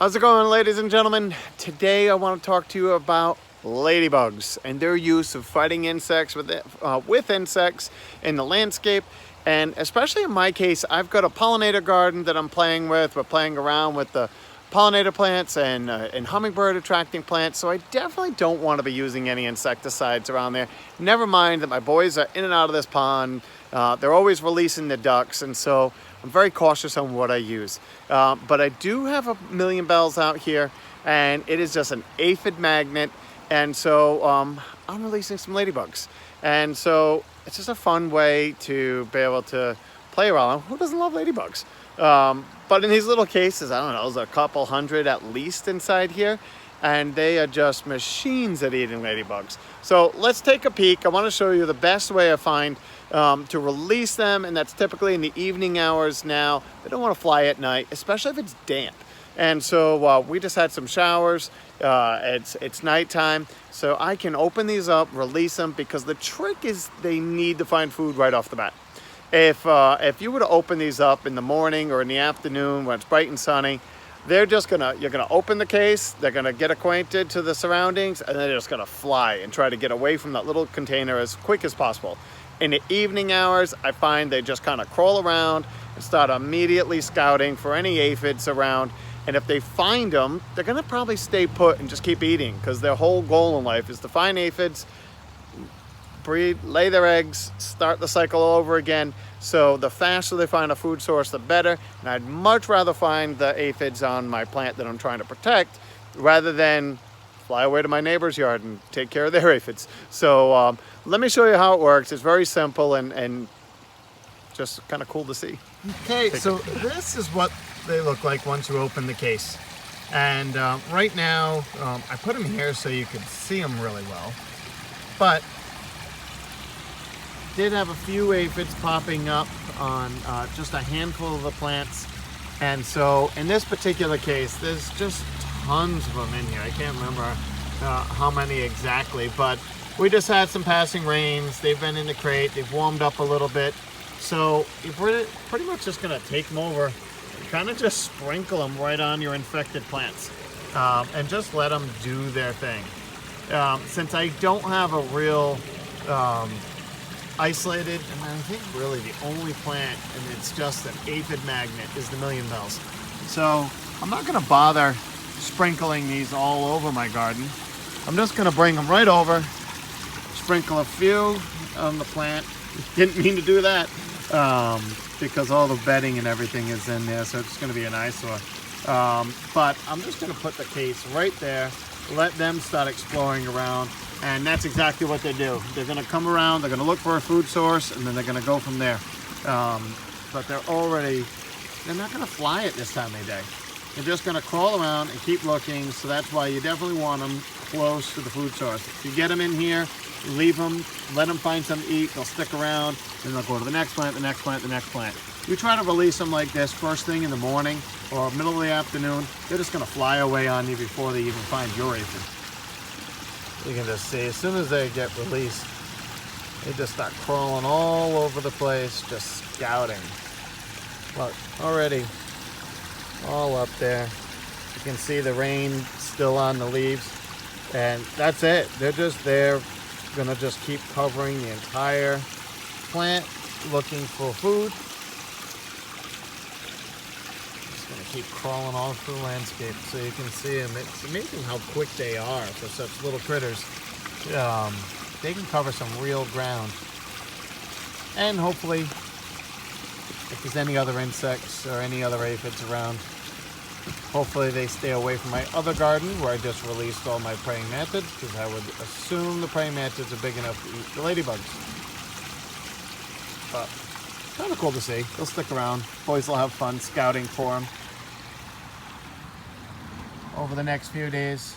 How's it going, ladies and gentlemen? Today I want to talk to you about ladybugs and their use of fighting insects with insects in the landscape. And especially in my case, I've got a pollinator garden that I'm playing with. We're playing around with the pollinator plants and hummingbird attracting plants. So I definitely don't want to be using any insecticides around there. Never mind that my boys are in and out of this pond. They're always releasing the ducks, and so I'm very cautious on what I use. But I do have a million bells out here, and it is just an aphid magnet. And so I'm releasing some ladybugs. And so it's just a fun way to be able to play around. Who doesn't love ladybugs? But in these little cases, I don't know, there's a couple hundred at least inside here, and they are just machines at eating ladybugs. So let's take a peek. I want to show you the best way I find to release them, and that's typically in the evening hours now. They don't want to fly at night, especially if it's damp. And so we just had some showers. It's nighttime, so I can open these up, release them, because the trick is they need to find food right off the bat. If you were to open these up in the morning or in the afternoon when it's bright and sunny, you're gonna open the case, they're gonna get acquainted to the surroundings, and they're just gonna fly and try to get away from that little container as quick as possible. In the evening hours, I find they just kind of crawl around and start immediately scouting for any aphids around. And if they find them, they're gonna probably stay put and just keep eating, because their whole goal in life is to find aphids, breed, lay their eggs, start the cycle all over again. So the faster they find a food source, the better. And I'd much rather find the aphids on my plant that I'm trying to protect, rather than fly away to my neighbor's yard and take care of their aphids. So let me show you how it works. It's very simple and just kind of cool to see. Okay, so this is what they look like once you open the case. And right now, I put them here so you could see them really well. But did have a few aphids popping up on just a handful of the plants. And so in this particular case, there's just tons of them in here. I can't remember how many exactly, but we just had some passing rains. They've been in the crate, they've warmed up a little bit. So you're pretty much just gonna take them over and kind of just sprinkle them right on your infected plants and just let them do their thing. Since I don't have a real isolated, and I think really the only plant, and it's just an aphid magnet, is the million bells. So I'm not gonna bother sprinkling these all over my garden. I'm just gonna bring them right over, sprinkle a few on the plant. Didn't mean to do that because all the bedding and everything is in there, so it's gonna be an eyesore. But I'm just gonna put the case right there, let them start exploring around, and that's exactly what they do. They're gonna come around, they're gonna look for a food source, and then they're gonna go from there. But they're not gonna fly at this time of day. They're just gonna crawl around and keep looking, so that's why you definitely want them close to the food source. If you get them in here, leave them, let them find something to eat, they'll stick around, then they'll go to the next plant, the next plant, the next plant. You try to release them like this first thing in the morning or middle of the afternoon, they're just gonna fly away on you before they even find your aphid. You can just see, as soon as they get released, they just start crawling all over the place, just scouting. Look, already all up there. You can see the rain still on the leaves, and that's it. They're just there, gonna just keep covering the entire plant, looking for food. Just gonna keep crawling all through the landscape so you can see them. It's amazing how quick they are for such little critters. They can cover some real ground. And hopefully, if there's any other insects or any other aphids around, hopefully they stay away from my other garden where I just released all my praying mantids, because I would assume the praying mantids are big enough to eat the ladybugs. But kind of cool to see. They'll stick around. Boys will have fun scouting for them over the next few days.